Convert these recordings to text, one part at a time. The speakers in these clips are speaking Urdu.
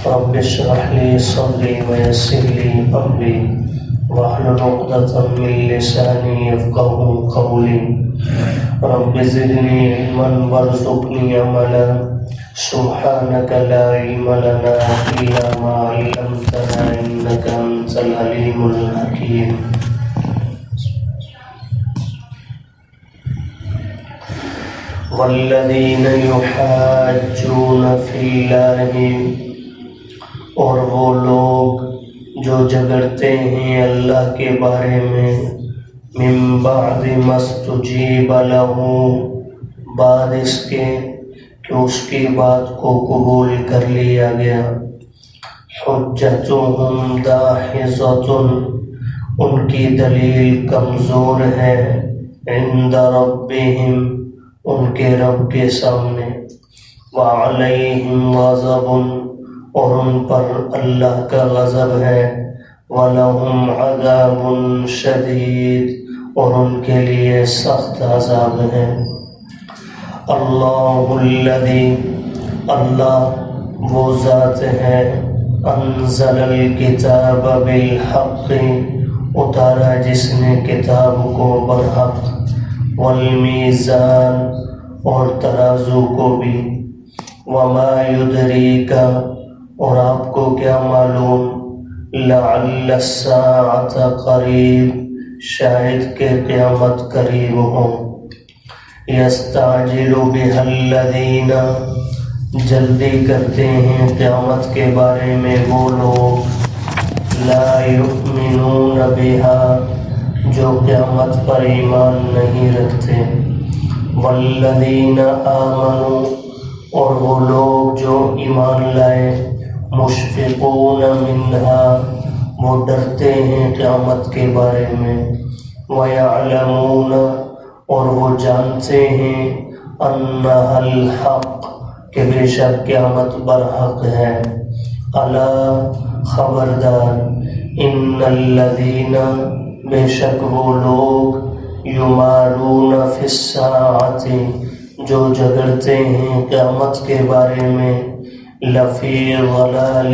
رب اشرح لي صدري ويسر لي أمري واحلل عقدة من لساني يفقهوا قولي رب زدني علما وارزقني عملا سبحانك لا علم لنا إلا ما علمتنا إنك أنت العليم الحكيم. والذین یحاجون فی اللہ، اور وہ لوگ جو جھگڑتے ہیں اللہ کے بارے میں، من بعد ما استجیب لہ، بعد اس کے کہ اس کی بات کو قبول کر لیا گیا، حجتہم داحضۃ، ان کی دلیل کمزور ہے، عند ربہم، ان کے رب کے سامنے، وعلیہم غضب، اور ان پر اللہ کا غضب ہے، ولہم عذاب شدید، اور ان کے لیے سخت عذاب ہے. اللہ الذی، اللہ وہ ذات ہے، انزل الکتاب بالحق، اتارا جس نے کتاب کو برحق، والمیزان، اور ترازو کو بھی، وما یدریک، اور آپ کو کیا معلوم، لعل الساعۃ قریب، شاید کہ قیامت قریب ہو. یستعجل بها الذین، جلدی کرتے ہیں قیامت کے بارے میں وہ لوگ، لا یؤمنون بها، جو قیامت پر ایمان نہیں رکھتے، والذین آمنوا، اور وہ لوگ جو ایمان لائے، مشفقون منہا، وہ ڈرتے ہیں قیامت کے بارے میں، ویعلمون، اور وہ جانتے ہیں، انہا الحق، کہ بے شک قیامت برحق ہے. الا، خبردار، ان الذین، بے شک وہ لوگ، یمارون فی الساعۃ، جو جھگڑتے ہیں قیامت کے بارے میں، لفی ضلال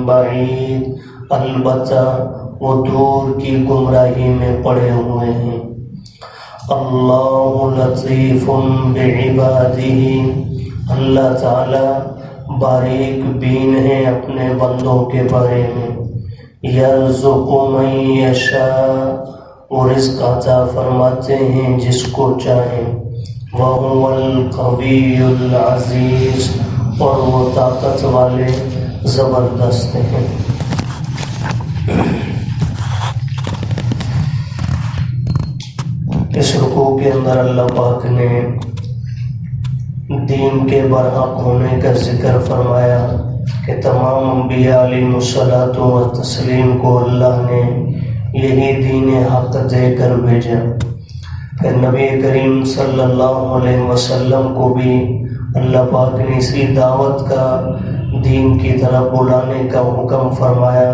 بعید، البتہ وہ دور کی گمراہی میں پڑے ہوئے ہیں. اللہ لطیف بعبادہ، اللہ تعالی باریک بین ہے اپنے بندوں کے بارے میں. یرزق من یشاء، وہ رزق عطا فرماتے ہیں جس کو چاہیں. وَهُوَ الْقَوِيُّ الْعَزِيزُ، اور وہ طاقت والے زبردست ہیں. اس رکوع کے اندر اللہ پاک نے دین کے برحق ہونے کا ذکر فرمایا کہ تمام انبیاء علیہم الصلاۃ والتسلیم کو اللہ نے یہی دین حق دے کر بھیجا. پھر نبی کریم صلی اللہ علیہ وسلم کو بھی اللہ پاک نے اسی دعوت کا دین کی طرف بلانے کا حکم فرمایا،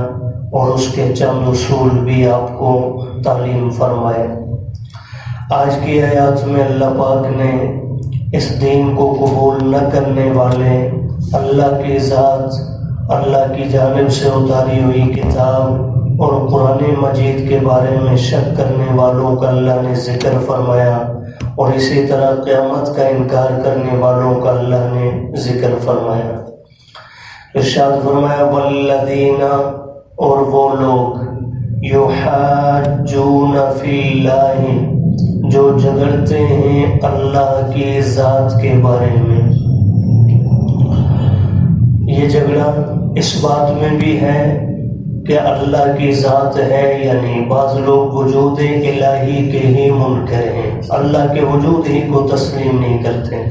اور اس کے چند اصول بھی آپ کو تعلیم فرمائے. آج کی آیات میں اللہ پاک نے اس دین کو قبول نہ کرنے والے، اللہ کی ذات، اللہ کی جانب سے اتاری ہوئی کتاب اور قرآن مجید کے بارے میں شک کرنے والوں کا اللہ نے ذکر فرمایا، اور اسی طرح قیامت کا انکار کرنے والوں کا اللہ نے ذکر فرمایا. ارشاد فرمایا، والذین، اور وہ لوگ، یحاجون فی اللہ، جو جھگڑتے ہیں اللہ کی ذات کے بارے میں. یہ جھگڑا اس بات میں بھی ہے کہ اللہ کی ذات ہے یا نہیں. بعض لوگ وجود الہی کے ہی منکر ہیں، اللہ کے وجود ہی کو تسلیم نہیں کرتے،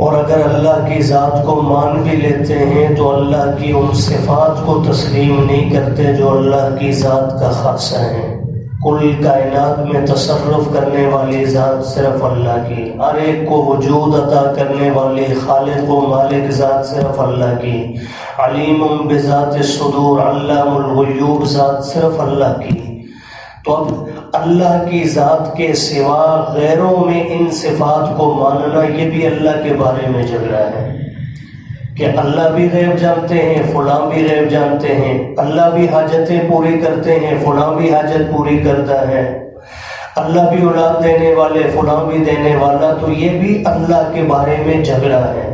اور اگر اللہ کی ذات کو مان بھی لیتے ہیں تو اللہ کی ان صفات کو تسلیم نہیں کرتے جو اللہ کی ذات کا خاصہ ہے. کل کائنات میں تصرف کرنے والی ذات صرف اللہ کی، ہر ایک کو وجود عطا کرنے والی خالق و مالک ذات صرف اللہ کی، علیم بذات الصدور، علام الغیوب ذات صرف اللہ کی. تو اب اللہ کی ذات کے سوا غیروں میں ان صفات کو ماننا، یہ بھی اللہ کے بارے میں جھگڑا ہے. کہ اللہ بھی غیب جانتے ہیں، فلاں بھی غیب جانتے ہیں، اللہ بھی حاجتیں پوری کرتے ہیں، فلاں بھی حاجت پوری کرتا ہے، اللہ بھی اولاد دینے والے، فلاں بھی دینے والا، تو یہ بھی اللہ کے بارے میں جھگڑا ہے۔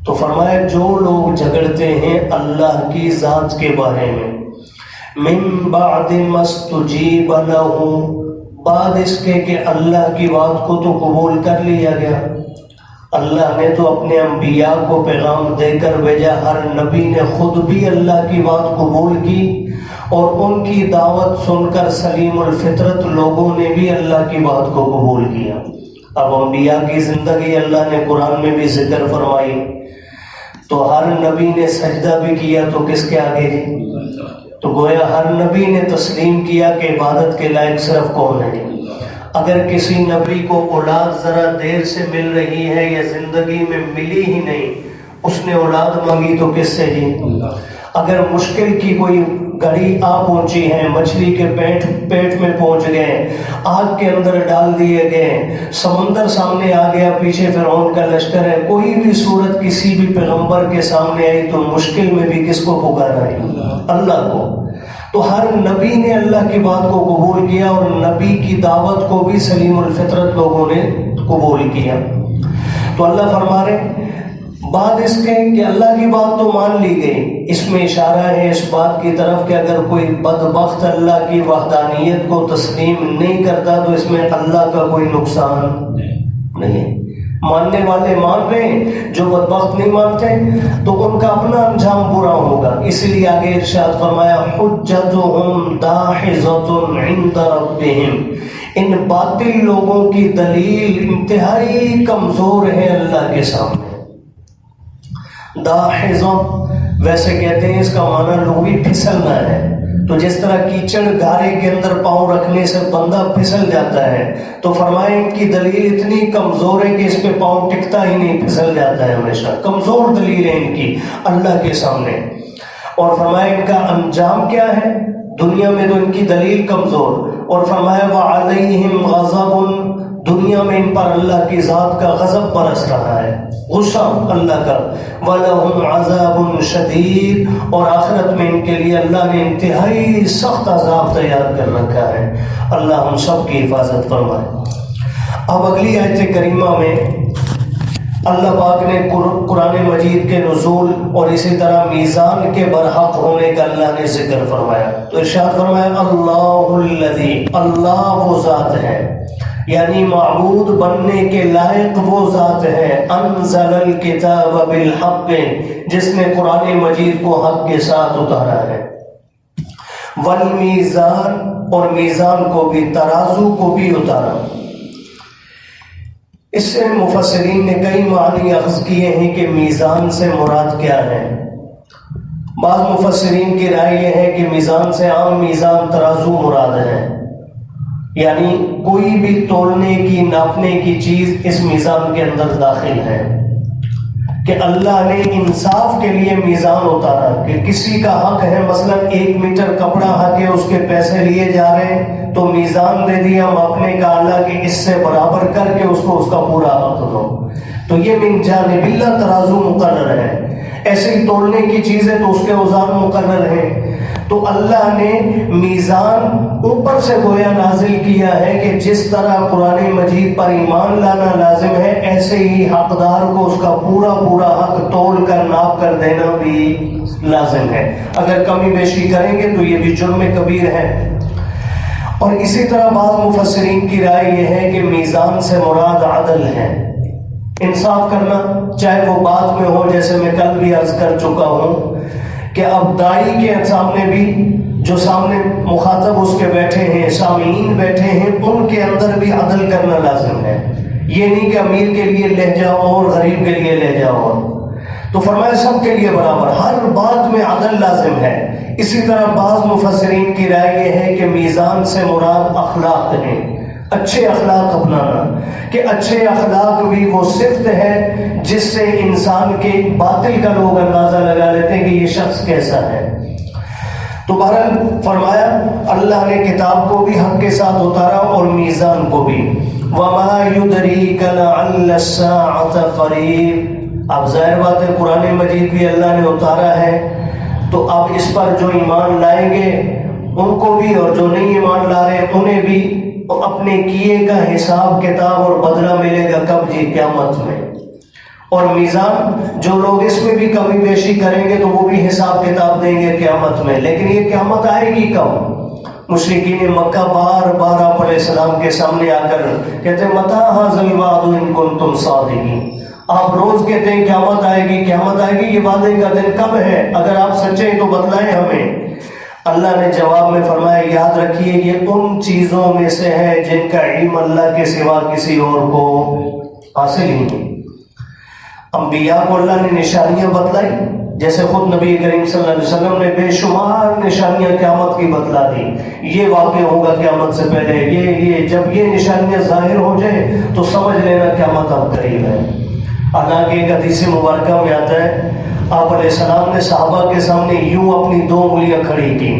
تو فرمایا جو لوگ جھگڑتے ہیں اللہ کی ذات کے بارے میں، من بعد ما استجیب لہ، بعد اس کے کہ اللہ کی بات کو تو قبول کر لیا گیا، اللہ نے تو اپنے انبیاء کو پیغام دے کر بھیجا، ہر نبی نے خود بھی اللہ کی بات قبول کی اور ان کی دعوت سن کر سلیم الفطرت لوگوں نے بھی اللہ کی بات کو قبول کیا۔ اب انبیاء کی زندگی اللہ نے قرآن میں بھی ذکر فرمائی، تو ہر نبی نے سجدہ بھی کیا، تو کس کے آگے جی؟ تو گویا ہر نبی نے تسلیم کیا کہ عبادت کے لائق صرف کون ہے۔ اگر کسی نبی کو اولاد ذرا دیر سے مل رہی ہے یا زندگی میں ملی ہی نہیں، اس نے اولاد مانگی تو کس سے جی؟ اگر مشکل کی کوئی گھڑی آ پہنچی ہے، مچھلی کے پیٹ میں پہنچ گئے، آگ کے اندر ڈال دیے گئے، سمندر سامنے آ گیا، پیچھے فرعون کا لشکر ہے، کوئی بھی صورت کسی بھی پیغمبر کے سامنے آئی تو مشکل میں بھی کس کو پکارا ہے؟ اللہ کو۔ تو ہر نبی نے اللہ کی بات کو قبول کیا اور نبی کی دعوت کو بھی سلیم الفطرت لوگوں نے قبول کیا۔ تو اللہ فرما رہے بعد اس کے کہ اللہ کی بات تو مان لی گئی، اس میں اشارہ ہے اس بات کی طرف کہ اگر کوئی بدبخت اللہ کی وحدانیت کو تسلیم نہیں کرتا تو اس میں اللہ کا کوئی نقصان نہیں۔ ماننے والے مان رہے ہیں، جو بدبخت نہیں مانتے تو ان کا اپنا انجام برا ہوگا۔ اس لیے آگے ارشاد فرمایا حجتهم داحضۃ عند ربهم، ان باطل لوگوں کی دلیل انتہائی کمزور ہے اللہ کے سامنے۔ داحضہ ویسے کہتے ہیں اس کا معنی لغوی پھسلنا ہے، تو جس طرح کیچڑ گارے کے اندر پاؤں رکھنے سے بندہ پھسل جاتا ہے، تو فرمائے ان کی دلیل اتنی کمزور ہے کہ اس پہ پاؤں ٹکتا ہی نہیں، پھسل جاتا ہے ہمیشہ۔ کمزور دلیل ہے ان کی اللہ کے سامنے۔ اور فرمایا ان کا انجام کیا ہے؟ دنیا میں تو ان کی دلیل کمزور، اور فرمایا وعلیہم غضب، دنیا میں ان پر اللہ کی ذات کا غضب برس رہا ہے، غصہ اللہ کا، وَلَهُمْ عَذَابٌ شَدِيدٌ، اور آخرت میں ان کے لیے اللہ نے انتہائی سخت عذاب تیار کر رکھا ہے۔ اللہ ہم سب کی حفاظت فرمائے۔ اب اگلی آیت کریمہ میں اللہ پاک نے قرآن مجید کے نزول اور اسی طرح میزان کے برحق ہونے کا اللہ نے ذکر فرمایا۔ تو ارشاد فرمایا اللہ الذی، اللہ وہ ذات ہے، یعنی معبود بننے کے لائق وہ ذات ہے، انزل الکتاب بالحق، جس نے قرآن مجید کو حق کے ساتھ اتارا ہے، والمیزان، اور میزان کو بھی، ترازو کو بھی اتارا۔ اس سے مفسرین نے کئی معنی اخذ کیے ہیں کہ میزان سے مراد کیا ہے۔ بعض مفسرین کی رائے یہ ہے کہ میزان سے عام میزان ترازو مراد ہے، یعنی کوئی بھی تولنے کی، ناپنے کی چیز اس میزان کے اندر داخل ہے، کہ اللہ نے انصاف کے لیے میزان اتارا کہ کسی کا حق ہے، مثلا 1 میٹر کپڑا حق ہے، اس کے پیسے لیے جا رہے ہیں تو میزان دے دیا ماپنے کا اللہ کہ اس سے برابر کر کے اس کو اس کا پورا حق دو، تو یہ من جانب اللہ ترازو مقرر ہے۔ ایسے ہی تولنے کی چیزیں تو اس کے اوزان مقرر ہیں، تو اللہ نے میزان اوپر سے گویا نازل کیا ہے کہ جس طرح قرآن مجید پر ایمان لانا لازم ہے، ایسے ہی حقدار کو اس کا پورا پورا حق تول کر ناپ کر دینا بھی لازم ہے۔ اگر کمی بیشی کریں گے تو یہ بھی جرم کبیر ہے۔ اور اسی طرح بعض مفسرین کی رائے یہ ہے کہ میزان سے مراد عدل ہے، انصاف کرنا، چاہے وہ بات میں ہو، جیسے میں کل بھی عرض کر چکا ہوں کہ اب دائی کے سامنے بھی، جو سامنے مخاطب اس کے بیٹھے ہیں، سامعین بیٹھے ہیں، ان کے اندر بھی عدل کرنا لازم ہے۔ یہ نہیں کہ امیر کے لیے لہجہ اور غریب کے لیے لہجہ اور، تو فرمایا سب کے لیے برابر، ہر بات میں عدل لازم ہے۔ اسی طرح بعض مفسرین کی رائے یہ ہے کہ میزان سے مراد اخلاق ہیں، اچھے اخلاق اپنانا، کہ اچھے اخلاق بھی وہ صفت ہے جس سے انسان کے باطل کا لوگ اندازہ لگا لیتے ہیں کہ یہ شخص کیسا ہے۔ تو بہرحال فرمایا اللہ نے کتاب کو بھی حق کے ساتھ اتارا اور میزان کو بھی۔ وَمَا يُدْرِيكَ لَعَلَّ السَّاعَةَ قَرِيبٌ، اب ظاہر بات ہے قرآن مجید بھی اللہ نے اتارا ہے، تو اب اس پر جو ایمان لائیں گے ان کو بھی، اور جو نہیں ایمان لا رہے انہیں بھی اپنے کیے کا حساب کتاب اور بدلہ ملے گا کب؟ جی قیامت میں۔ اور میزان، جو لوگ اس میں بھی کمی بیشی کریں گے تو وہ بھی حساب کتاب دیں گے قیامت میں۔ لیکن یہ قیامت آئے گی کب؟ مشرکین مکہ بار بار آپ علیہ السلام کے سامنے آ کر کہتے ہیں متی ھذا الوعد ان کنتم صادقین، آپ روز کہتے ہیں قیامت آئے گی قیامت آئے گی، یہ وعدے کا دن کب ہے؟ اگر آپ سچے ہیں تو بتلائیں ہمیں۔ اللہ نے جواب میں فرمایا یاد رکھیے یہ ان چیزوں میں سے ہے جن کا علم اللہ کے سوا کسی اور کو حاصل ہی نہیں۔ انبیاء کو اللہ نے نشانیاں بتلائی، جیسے خود نبی کریم صلی اللہ علیہ وسلم نے بے شمار نشانیاں قیامت کی بتلا دی، یہ واقع ہوگا قیامت سے پہلے، یہ جب یہ نشانیاں ظاہر ہو جائے تو سمجھ لینا قیامت اب قریب ہے۔ حالانکہ ایک حدیث مبارکہ میں آتا ہے آپ علیہ السلام نے صحابہ کے سامنے یوں اپنی دو انگلیاں کھڑی کی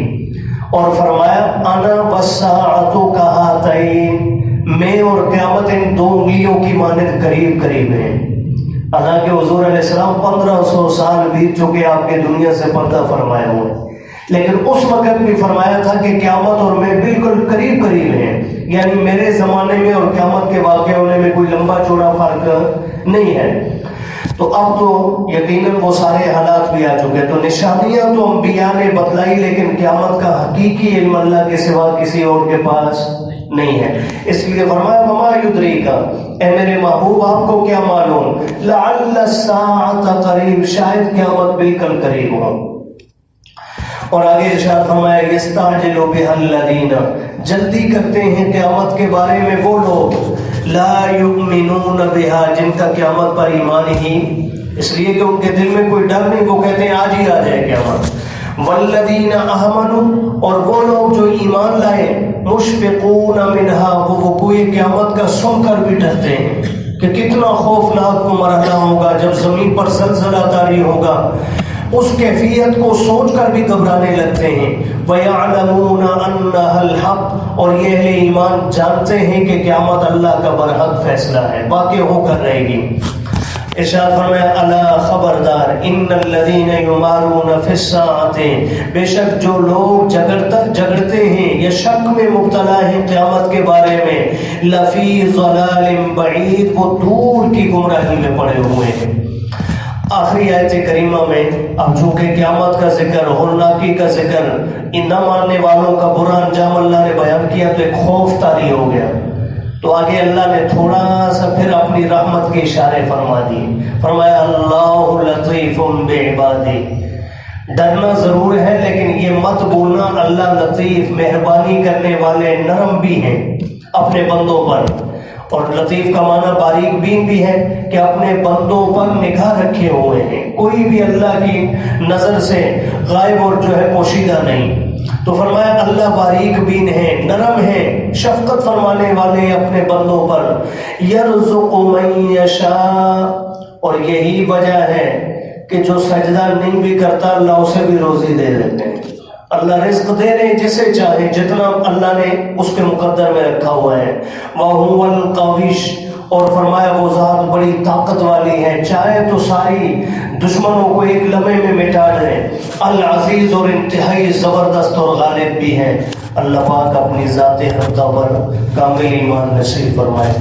اور فرمایا انا والساعۃ کہاتین، میں اور قیامت ان دو انگلیوں کی مانند قریب قریب ہیں۔ حالانکہ حضور علیہ السلام 1500 سال بیت چکے آپ کے دنیا سے پردہ فرمائے ہوئے، لیکن اس وقت بھی فرمایا تھا کہ قیامت اور میں بالکل قریب قریب ہیں، یعنی میرے زمانے میں اور قیامت کے واقع ہونے میں کوئی لمبا چوڑا فرق نہیں ہے۔ تو اب تو یقیناً وہ سارے حالات بھی آ چکے، تو نشانیاں تو انبیاء نے بتلائی، لیکن قیامت کا حقیقی علم اللہ کے سوا کسی اور کے پاس نہیں ہے۔ اس لیے فرمایا وما یدریک، اے میرے محبوب آپ کو کیا معلوم، لعل الساعۃ قریب، شاید قیامت بالکل قریب ہو۔ اور آگے ارشاد فرمایا یستعجل بها الذین، جلدی کرتے ہیں قیامت کے بارے میں وہ لوگ لا یؤمنون بها، جن کا قیامت پر ایمان ہی، اس لیے کہ ان کے دل میں کوئی ڈر نہیں، وہ کہتے ہیں آج ہی آ جائے قیامت۔ والذین آمنوا، اور وہ لوگ جو ایمان لائے، مشفقون منها، وہ وقوع قیامت کا سن کر بھی ڈرتے ہیں کہ کتنا خوفناک وہ مرحلہ ہوگا جب زمین پر زلزلہ طاری ہوگا، اس کیفیت کو سوچ کر بھی گھبرانے لگتے ہیں۔ وَيَعْلَمُونَ أَنَّهَا الْحَقُّ، اور یہ اہل ایمان جانتے ہیں کہ قیامت اللہ کا برحق فیصلہ ہے، واقع ہو کر رہے گی۔ ارشاد فرمایا الا خبردار ان الذین یمارون فی الساعۃ، بے شک جو لوگ جگڑتے ہیں یا شک میں مبتلا ہیں قیامت کے بارے میں، لفی ضلال بعید، وہ دور کی گمراہی میں پڑے ہوئے ہیں۔ آخری آیت کریمہ میں اب چونکہ قیامت کا ذکر، ہولناکی کا ذکر، ان نہ ماننے والوں کا برا انجام اللہ نے بیان کیا تو ایک خوف طاری ہو گیا، تو آگے اللہ نے تھوڑا سا پھر اپنی رحمت کے اشارے فرما دیے۔ فرمایا اللہ لطیف بعبادہ، ڈرنا ضرور ہے لیکن یہ مت بولنا اللہ لطیف، مہربانی کرنے والے، نرم بھی ہیں اپنے بندوں پر، اور لطیف کا معنی باریک بین بھی ہے کہ اپنے بندوں پر نگاہ رکھے ہوئے ہیں، کوئی بھی اللہ کی نظر سے غائب اور جو ہے پوشیدہ نہیں۔ تو فرمایا اللہ باریک بین ہے، نرم ہے، شفقت فرمانے والے اپنے بندوں پر۔ یرزق من یشاء، اور یہی وجہ ہے کہ جو سجدہ نہیں بھی کرتا اللہ اسے بھی روزی دے دیتے ہیں۔ اللہ رزق دے رہے جسے چاہے، جتنا اللہ نے اس کے مقدر میں رکھا ہوا ہے۔ وَهُوَ الْقَوِيُّ، اور فرمایا وہ ذات بڑی طاقت والی ہے، چاہے تو ساری دشمنوں کو ایک لمحے میں مٹا دے۔ العزیز، اور انتہائی زبردست اور غالب بھی ہے۔ اللہ پاک اپنی ذات حقہ پر کامل ایمان نصیب فرمائے۔